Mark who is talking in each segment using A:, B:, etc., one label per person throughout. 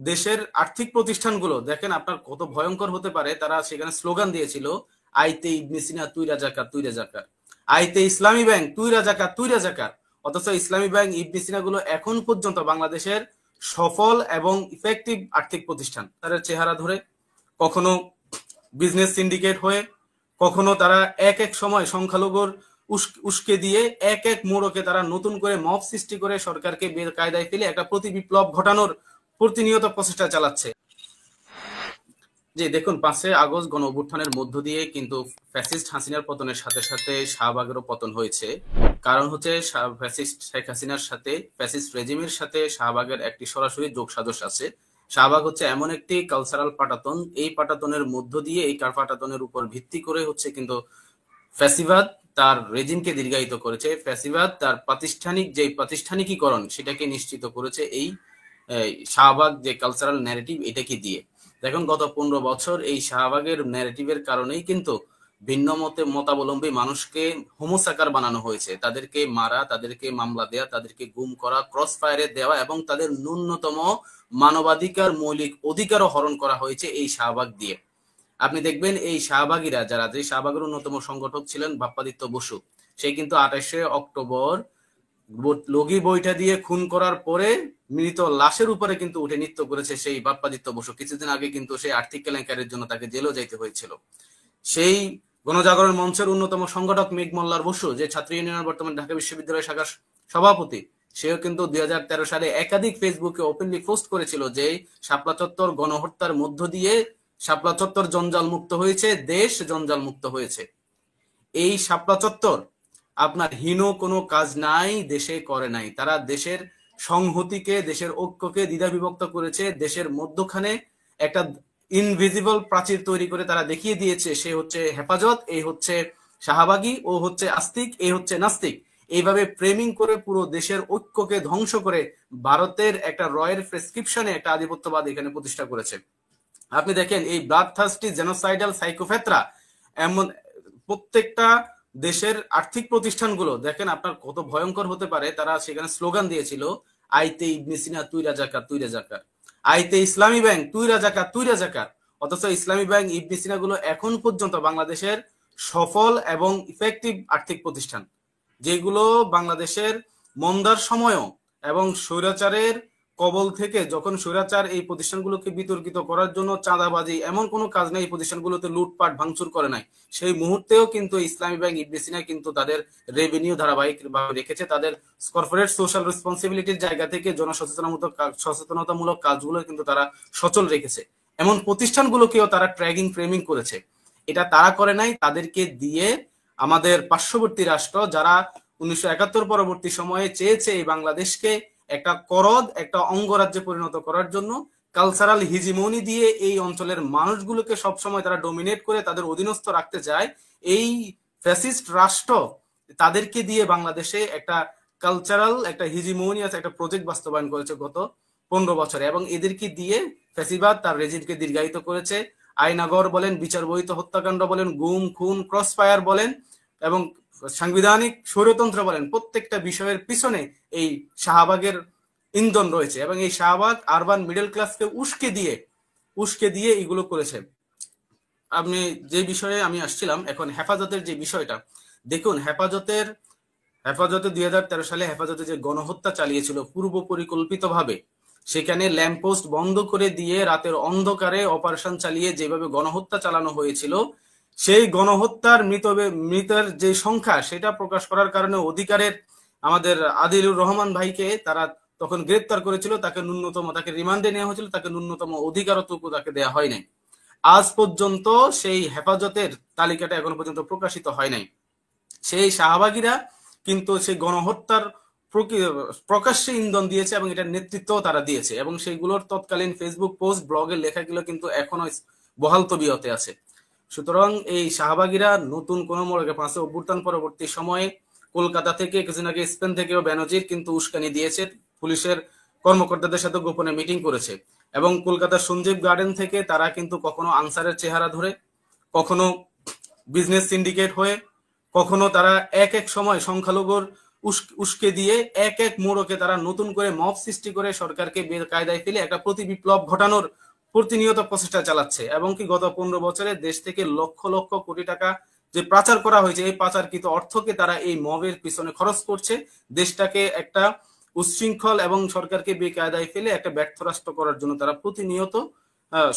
A: দেশের আর্থিক প্রতিষ্ঠানগুলো দেখেন আপনার কত ভয়ঙ্কর হতে পারে। তারা সেখানে স্লোগান দিয়েছিল, আইতে ইবনে সিনা তুই রাজাকার তুই রাজাকার, আইতে ইসলামী ব্যাংক তুই রাজাকার তুই রাজাকার। অথচ ইসলামী ব্যাংক ইবনে সিনা গুলো এখন পর্যন্ত বাংলাদেশের সফল এবং ইফেক্টিভ আর্থিক প্রতিষ্ঠান। তাদের চেহারা ধরে কখনো বিজনেস সিন্ডিকেট হয়ে, কখনো তারা এক এক সময় সংখ্যালঘুর উস্কে দিয়ে এক এক মোড়কে তারা নতুন করে মব সৃষ্টি করে সরকারকে বেকায়দায় ফেলে একটা প্রতি বিপ্লব ঘটানোর প্রতিনিয়ত প্রচেষ্টা চালাচ্ছে। যে দেখুন 5 আগস্ট গণ অভ্যুত্থানের মধ্য দিয়ে কিন্তু ফ্যাসিস্ট হাসিনার পতনের সাথে সাথে শাহবাগেরও পতন হয়েছে। কারণ হচ্ছে ফ্যাসিস্ট শেখ হাসিনার সাথে ফ্যাসিস্ট রেজিমের সাথে শাহবাগের একটি সরাসরি যোগসাজশ আছে। শাহবাগ হচ্ছে এমন একটি কালচারাল পাটাতন, এই পাটাতনের মধ্য দিয়ে এই পাটাতনের উপর ভিত্তি করে হচ্ছে কিন্তু ফ্যাসিবাদ তার রেজিমকে দীর্ঘায়িত করেছে। ফ্যাসিবাদ তার প্রাতিষ্ঠানিকীকরণ সেটাকে নিশ্চিত করেছে এই শাহবাগ যে কালচারাল ন্যারেটিভ এটাকে দিয়ে। দেখুন গত 15 বছর এই শাহবাগের ন্যারেটিভের কারণেই কিন্তু ভিন্ন মতাবলম্বী মানুষকে হোমোসাকার বানানো হয়েছে। তাদেরকে মারা, তাদেরকে মামলা দেয়া, তাদেরকে গুম করা, ক্রস ফায়ারে দেওয়া এবং তাদের ন্যূনতম মানবাধিকার মৌলিক অধিকারও হরণ করা হয়েছে এই শাহবাগ দিয়ে। আপনি দেখবেন এই শাহবাগীরা যারা, যে শাহবাগের অন্যতম সংগঠক ছিলেন বাপ্পাদিত্য বসু, সে কিন্তু 28শে অক্টোবর লগি বইটা দিয়ে খুন করার পরে মৃত লাশের উপরে কিন্তু উঠে নৃত্য করেছে সেই বাপ্পাদিত্য বসু। কিছুদিন আগে কিন্তু সেই আর্থিক কেলেঙ্কারির জন্য তাকে জেলও যাইতে হয়েছিল। সেই গণজাগরণ মঞ্চের অন্যতম সংগঠক মেঘ মোল্লার বসু, যে ছাত্র ইউনিয়নের বর্তমান ঢাকা বিশ্ববিদ্যালয় শাখার সভাপতি, সেও কিন্তু 2013 সালে একাধিক ফেসবুকে ওপেনলি পোস্ট করেছিল যে শাপলা চত্বর গণহত্যার মধ্য দিয়ে শাপলা চত্বর জঞ্জাল মুক্ত হয়েছে, দেশ জঞ্জাল মুক্ত হয়েছে। এই শাপলা চত্বর আপনার হীন কোনো কাজ নাই দেশে করে নাই। তারা দেশের সংহতিকে, দেশের ঐক্যকে দ্বিধা বিভক্ত করেছে। দেশের মধ্যখানে একটা ইনভিজিবল প্রাচীর তৈরি করে তারা দেখিয়ে দিয়েছে সে হচ্ছে হেফাজত, এই হচ্ছে শাহবাগী, ও হচ্ছে আস্তিক, এই হচ্ছে নাস্তিক। এইভাবে ফ্রেমিং করে পুরো দেশের ঐক্যকে ধ্বংস করে ভারতের একটা রয়ের প্রেসক্রিপশনে একটা আধিপত্যবাদ এখানে প্রতিষ্ঠা করেছে। আপনি দেখেন এই ব্লাড থার্স্টি জেনোসাইডাল সাইকোপ্যাথরা এমন প্রত্যেকটা দেশের আর্থিক প্রতিষ্ঠানগুলো দেখেন আপনার কত ভয়ঙ্কর হতে পারে। তারা সেখানে স্লোগান দিয়েছিল, আইতে ইবনে সিনা তুই রাজাকার তুই রাজাকার, আইতে ইসলামী ব্যাংক তুই রাজাকার তুই রাজাকার। অথচ ইসলামী ব্যাংক ইবনে সিনা গুলো এখন পর্যন্ত বাংলাদেশের সফল এবং ইফেক্টিভ আর্থিক প্রতিষ্ঠান, যেগুলো বাংলাদেশের মন্দার সময়ও এবং স্বৈরাচারের কবল থেকে, যখন স্বৈরাচার এই প্রতিষ্ঠানগুলোকে বিতর্কিত করার জন্য চাঁদাবাজি এমন কোনো কাজ নেই, এই প্রতিষ্ঠানগুলোতে লুটপাট ভাঙচুর করে নাই, সেই মুহূর্তেও কিন্তু ইসলামী ব্যাংক ইবনে সিনা কিন্তু তাদের রেভিনিউ ধারাবাহিক ভাবে রেখেছে। তাদের কর্পোরেট সোশ্যাল রেসপন্সিবিলিটির জায়গা থেকে জনসচেতনতামূলক কাজগুলো কিন্তু তারা সচল রেখেছে। এমন প্রতিষ্ঠানগুলোকেও তারা ট্র্যাকিং ফ্রেমিং করেছে। এটা তারা করে নাই, তাদেরকে দিয়ে আমাদের পার্শ্ববর্তী রাষ্ট্র যারা 1971 পরবর্তী সময়ে চেয়েছে এই বাংলাদেশকে একটা করদ, একটা অঙ্গরাজ্যে পরিণত করার জন্য কালচারাল হিজিমনি দিয়ে এই অঞ্চলের মানুষগুলোকে সবসময় তারা ডোমিনেট করে তাদের অধীনস্থ রাখতে চায়। এই ফ্যাসিস্ট রাষ্ট্র তাদেরকে দিয়ে বাংলাদেশে একটা কালচারাল একটা হিজিমনি আছে, একটা প্রজেক্ট বাস্তবায়ন করেছে গত 15 বছরে, এবং এদেরকে দিয়ে ফ্যাসিবাদ তার রেজিমকে দীর্ঘায়িত করেছে। আইনাগর বলেন, বিচার বহির্ভূত হত্যাকাণ্ড বলেন, গুম খুন ক্রস ফায়ার বলেন এবং সাংবিধানিক স্বৈরতন্ত্র বলেন, প্রত্যেকটা বিষয়ের পিছনে এই শাহবাগের ইন্ধন রয়েছে। এবং এই শাহবাগ আরবান মিডল ক্লাসকে উস্কে দিয়ে এগুলো করেছে। আপনি যে বিষয়ে আমি আসছিলাম এখন, হেফাজতের যে বিষয়টা দেখুন, হেফাজতে 2013 সালে হেফাজতে যে গণহত্যা চালিয়েছিল পূর্ব পরিকল্পিত ভাবে, সেখানে ল্যাম্পপোস্ট বন্ধ করে দিয়ে রাতের অন্ধকারে অপারেশন চালিয়ে যেভাবে গণহত্যা চালানো হয়েছিল, সেই গণহত্যার মৃতের যে সংখ্যা সেটা প্রকাশ করার কারণে অধিকারের আমাদের আদিলুর রহমান ভাইকে তারা তখন গ্রেপ্তার করেছিল, তাকে রিমান্ডে নেওয়া হয়েছিল, তাকে ন্যূনতম অধিকারটুকু তাকে দেওয়া হয় নাই। আজ পর্যন্ত সেই হেফাজতের তালিকাটা এখনো পর্যন্ত প্রকাশিত হয় নাই। সেই শাহবাগীরা কিন্তু সেই গণহত্যার প্রকাশ্যে ইন্ধন দিয়েছে এবং এটার নেতৃত্ব তারা দিয়েছে, এবং সেইগুলোর তৎকালীন ফেসবুক পোস্ট, ব্লগের লেখাগুলো কিন্তু এখনো বহাল তবিয়তে আছে। সুতরাং এই শাহবাগীরা নতুন কোনো মোড়কে 5 অভ্যুত্থান পরবর্তী সময়ে কলকাতা থেকে, কিছুদিন আগে স্পেন থেকেও বেনজির কিন্তু উস্কানি দিয়েছে, পুলিশের কর্মকর্তাদের সাথে গোপনে মিটিং করেছে, এবং কলকাতার সঞ্জীব গার্ডেন থেকে তারা কিন্তু কখনো আনসারের চেহারা ধরে, কখনো বিজনেস সিন্ডিকেট হয়ে, কখনো তারা এক এক সময় সংখ্যালঘুর উস্কে দিয়ে এক এক মোড়কে তারা নতুন করে মব সৃষ্টি করে সরকারকে বেকায়দায় ফেলে একটা প্রতি বিপ্লব ঘটানোর প্রতিনিয়ত প্রচেষ্টা চালাচ্ছে। এবং কি গত 15 বছরে দেশ থেকে লক্ষ লক্ষ কোটি টাকা যে পাচার করা হয়েছে, এই পাচারকৃত অর্থকে তারা এই মবের পিছনে খরচ করছে, দেশটাকে একটা উচ্ছৃঙ্খল এবং সরকারকে বেকায়দায় ফেলে একটা ব্যর্থ রাষ্ট্র করার জন্য তারা প্রতিনিয়ত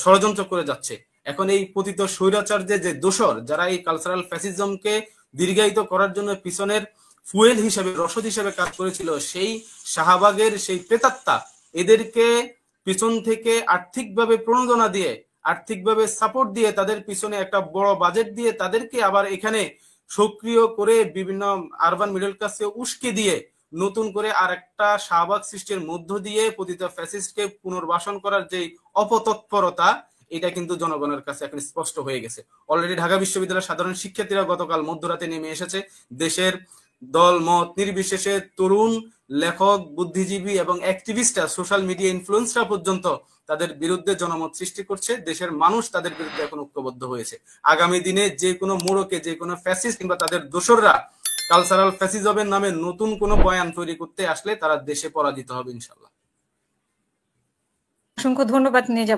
A: ষড়যন্ত্র করে যাচ্ছে। এখন এই পতিত স্বৈরাচার্যের যে দোসর, যারা এই কালচারাল ফ্যাসিজমকে দীর্ঘায়িত করার জন্য পিছনের ফুয়েল হিসেবে, রসদ হিসেবে কাজ করেছিল, সেই শাহবাগের সেই প্রেতাত্মা এদেরকে পিছন থেকে আর্থিকভাবে প্রণোদনা দিয়ে, আর্থিকভাবে সাপোর্ট দিয়ে, তাদের পিছনে একটা বড় বাজেট দিয়ে তাদেরকে আবার এখানে সক্রিয় করে বিভিন্ন আরবান মিডল ক্লাসকে উস্কে দিয়ে নতুন করে আর একটা শাহবাগ সৃষ্টির মধ্য দিয়ে পতিত ফ্যাসিস্টকে পুনর্বাসন করার যে অপতৎপরতা, এটা কিন্তু জনগণের কাছে এখন স্পষ্ট হয়ে গেছে। অলরেডি ঢাকা বিশ্ববিদ্যালয়ের সাধারণ শিক্ষার্থীরা গতকাল মধ্যরাতে নেমে এসেছে। দেশের দল মত নির্বিশেষে তরুণ লেখক, বুদ্ধিজীবী এবং অ্যাক্টিভিস্টরা, সোশ্যাল মিডিয়া ইনফ্লুয়েন্সাররা পর্যন্ত তাদের বিরুদ্ধে জনমত সৃষ্টি করছে। দেশের মানুষ তাদের বিরুদ্ধে এখন ঐক্যবদ্ধ হয়েছে। আগামী দিনে যে কোনো মোড়কে যে কোনো ফ্যাসিস্ট কিংবা তাদের দোসররা কালচারাল ফ্যাসিজমের নামে নতুন কোনো বয়ান তৈরি করতে আসলে তারা দেশে পরাজিত হবে ইনশাল্লাহ।
B: অসংখ্য ধন্যবাদ নিয়ে